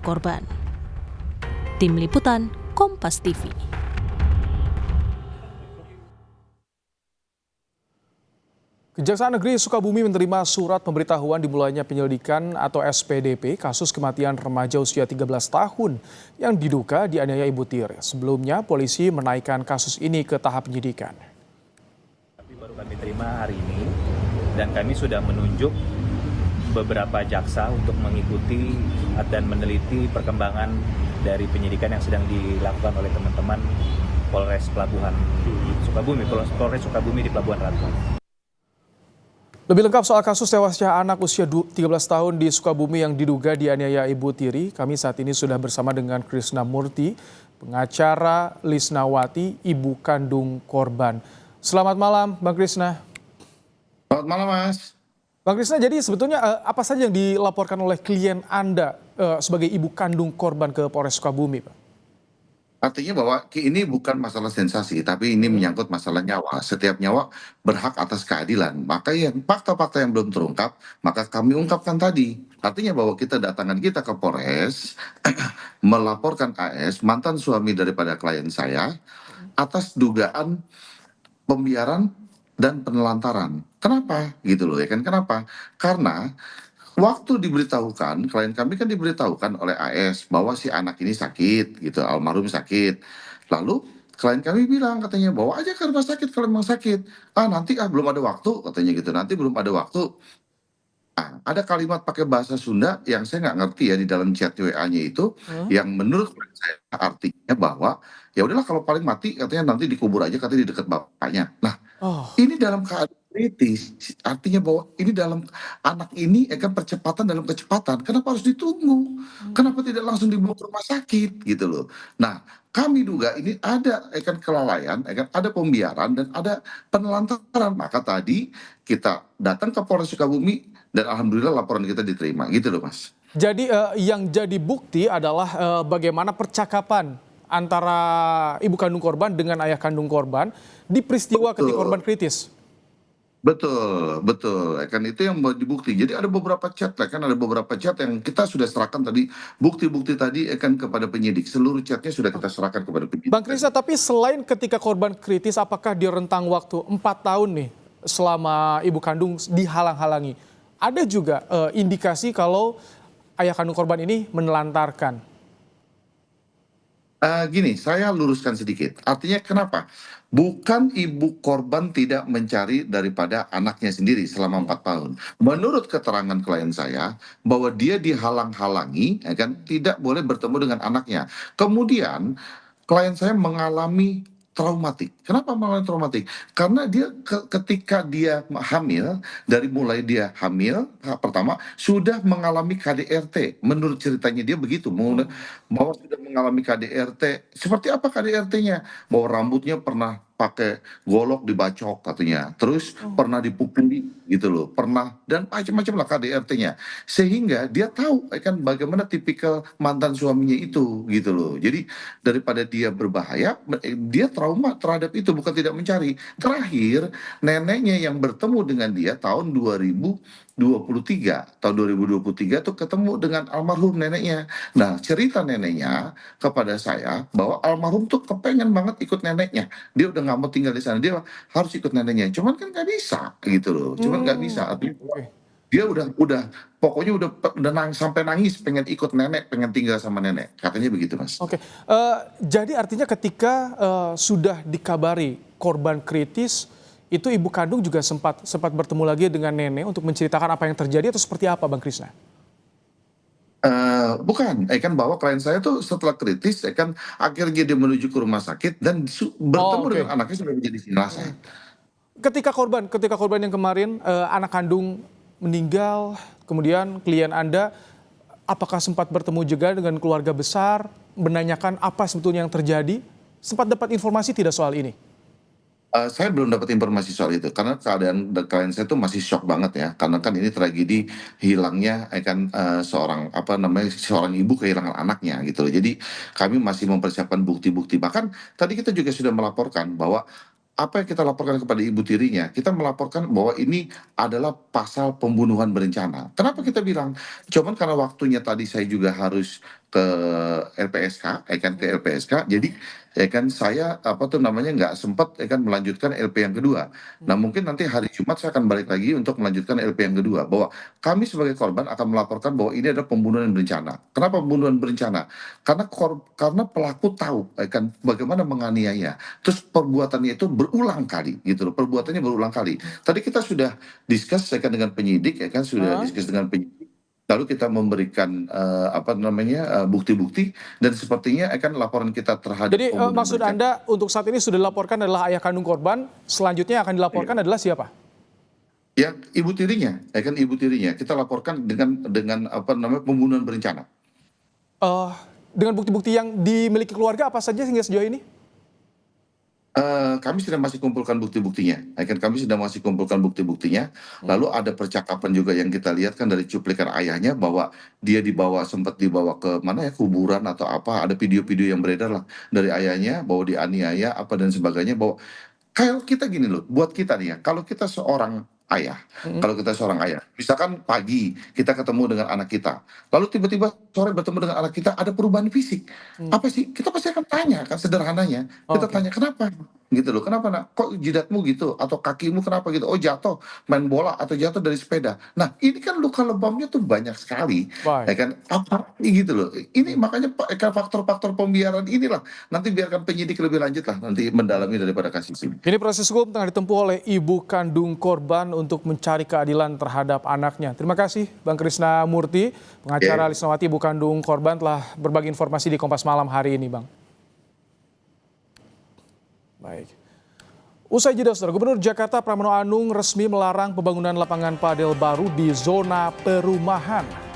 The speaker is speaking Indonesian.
korban. Tim Liputan Kompas TV. Kejaksaan Negeri Sukabumi menerima surat pemberitahuan dimulainya penyelidikan atau SPDP kasus kematian remaja usia 13 tahun yang diduga dianiaya ibu tiri. Sebelumnya, polisi menaikkan kasus ini ke tahap penyidikan. Tapi baru kami terima hari ini dan kami sudah menunjuk beberapa jaksa untuk mengikuti dan meneliti perkembangan dari penyidikan yang sedang dilakukan oleh teman-teman Polres Pelabuhan Sukabumi, Polres Sukabumi di Pelabuhan Ratu. Lebih lengkap soal kasus tewasnya anak usia 13 tahun di Sukabumi yang diduga dianiaya ibu tiri, kami saat ini sudah bersama dengan Krisna Murti, pengacara Lisnawati, ibu kandung korban. Selamat malam, Bang Krisna. Selamat malam, Mas. Bang Krisna, jadi sebetulnya apa saja yang dilaporkan oleh klien Anda sebagai ibu kandung korban ke Polres Sukabumi, Pak? Artinya bahwa ini bukan masalah sensasi, tapi ini menyangkut masalah nyawa. Setiap nyawa berhak atas keadilan. Maka yang fakta-fakta yang belum terungkap, maka kami ungkapkan tadi. Artinya bahwa datangan kita ke Polres melaporkan AS, mantan suami daripada klien saya, atas dugaan pembiaran dan penelantaran. Kenapa? Gitu loh ya kan. Kenapa? Karena waktu diberitahukan, klien kami kan diberitahukan oleh AS bahwa si anak ini sakit gitu, almarhum sakit. Lalu klien kami bilang katanya bawa aja ke rumah sakit kalau memang sakit. Nanti belum ada waktu katanya gitu. Nanti belum ada waktu. Ada kalimat pakai bahasa Sunda yang saya nggak ngerti ya di dalam chat WA-nya itu, yang menurut saya artinya bahwa ya udahlah kalau paling mati katanya nanti dikubur aja katanya di dekat bapaknya. Nah, ini dalam keadaan kritis, artinya bahwa ini dalam anak ini kan percepatan dalam kecepatan. Kenapa harus ditunggu? Kenapa tidak langsung dibawa ke rumah sakit gitu loh. Nah, kami duga ini ada kan kelalaian, kan ada pembiaran dan ada penelantaran. Maka tadi kita datang ke Polres Sukabumi dan alhamdulillah laporan kita diterima gitu loh, Mas. Jadi yang jadi bukti adalah bagaimana percakapan antara ibu kandung korban dengan ayah kandung korban di peristiwa ketika korban kritis. Betul, betul. Kan itu yang mau dibukti. Jadi ada beberapa chat kan ada beberapa chat yang kita sudah serahkan tadi, bukti-bukti tadi kan kepada penyidik. Seluruh chatnya sudah kita serahkan kepada penyidik. Bang Krisna, tapi selain ketika korban kritis, apakah di rentang waktu 4 tahun nih selama ibu kandung dihalang-halangi, ada juga indikasi kalau ayah kandung korban ini menelantarkan? Gini, saya luruskan sedikit. Artinya kenapa? Bukan ibu korban tidak mencari daripada anaknya sendiri selama 4 tahun. Menurut keterangan klien saya, bahwa dia dihalang-halangi, ya kan, tidak boleh bertemu dengan anaknya. Kemudian, klien saya mengalami traumatik. Kenapa mengalami traumatik? Karena dia ketika dia hamil, dari mulai dia hamil, pertama, sudah mengalami KDRT. Menurut ceritanya dia begitu, bahwa sudah mengalami KDRT. Seperti apa KDRT-nya? Bahwa rambutnya pernah pakai golok dibacok katanya, terus pernah dipukuli gitu loh, pernah dan macam-macam lah KDRT-nya, sehingga dia tahu kan bagaimana tipikal mantan suaminya itu gitu loh. Jadi daripada dia berbahaya, dia trauma terhadap itu, bukan tidak mencari. Terakhir neneknya yang bertemu dengan dia tahun 2023 tuh ketemu dengan almarhum neneknya. Nah, cerita neneknya kepada saya bahwa almarhum tuh kepengen banget ikut neneknya. Dia udah nggak mau tinggal di sana, dia harus ikut neneknya. Cuman kan nggak bisa gitu loh. Cuman nggak bisa. Dia udah pokoknya udah sampai nangis pengen ikut nenek, pengen tinggal sama nenek. Katanya begitu, Mas. Oke, jadi artinya ketika sudah dikabari korban kritis, itu ibu kandung juga sempat bertemu lagi dengan nenek untuk menceritakan apa yang terjadi atau seperti apa, Bang Krisna? Bukan, kan bahwa klien saya tuh setelah kritis, kan akhirnya dia menuju ke rumah sakit dan bertemu dengan anaknya sudah menjadi jenazah. Ketika korban yang kemarin anak kandung meninggal, kemudian klien Anda apakah sempat bertemu juga dengan keluarga besar, menanyakan apa sebetulnya yang terjadi? Sempat dapat informasi tidak soal ini? Saya belum dapat informasi soal itu, karena keadaan klien saya tuh masih shock banget ya, karena kan ini tragedi hilangnya seorang ibu kehilangan anaknya gitu loh. Jadi kami masih mempersiapkan bukti-bukti. Bahkan tadi kita juga sudah melaporkan bahwa apa yang kita laporkan kepada ibu tirinya, kita melaporkan bahwa ini adalah pasal pembunuhan berencana. Kenapa kita bilang? Cuman karena waktunya tadi saya juga harus ke LPSK, ke LPSK. Jadi saya nggak sempat melanjutkan LP yang kedua. Nah mungkin nanti hari Jumat saya akan balik lagi untuk melanjutkan LP yang kedua, bahwa kami sebagai korban akan melaporkan bahwa ini adalah pembunuhan berencana. Kenapa pembunuhan berencana? Karena pelaku tahu bagaimana menganiaya, terus perbuatannya itu berulang kali gitu loh, perbuatannya berulang kali. Tadi kita sudah discuss dengan penyidik, sudah discuss dengan penyidik. Lalu kita memberikan bukti-bukti, dan sepertinya laporan kita terhadap Jadi maksud Anda untuk saat ini sudah dilaporkan adalah ayah kandung korban, selanjutnya akan dilaporkan adalah siapa? ya ibu tirinya, ibu tirinya kita laporkan dengan pembunuhan berencana. Dengan bukti-bukti yang dimiliki keluarga apa saja hingga sejauh ini? Kami sedang masih kumpulkan bukti-buktinya. Lalu ada percakapan juga yang kita lihat dari cuplikan ayahnya, bahwa dia sempat dibawa ke mana kuburan atau apa. Ada video-video yang beredar lah dari ayahnya, bahwa dianiaya apa dan sebagainya. Bahwa kalau kita gini loh, buat kita nih ya, kalau kita seorang ayah, misalkan pagi kita ketemu dengan anak kita, lalu tiba-tiba sore bertemu dengan anak kita, ada perubahan fisik, apa sih? Kita pasti akan tanya sederhananya, kita tanya kenapa, gitu loh, kenapa nak, kok jidatmu gitu, atau kakimu kenapa gitu, oh jatuh main bola atau jatuh dari sepeda. Nah ini luka lebamnya tuh banyak sekali, Baik. apa gitu loh. Ini makanya faktor-faktor pembiaran inilah nanti biarkan penyidik lebih lanjut lah nanti mendalami daripada kasus ini. Ini proses hukum tengah ditempuh oleh ibu kandung korban untuk mencari keadilan terhadap anaknya. Terima kasih Bang Krisna Murty, pengacara Lisnawati, ibu kandung korban, telah berbagi informasi di Kompas Malam hari ini, Bang. Baik. Usai jeda, Saudara, Gubernur Jakarta Pramono Anung resmi melarang pembangunan lapangan padel baru di zona perumahan.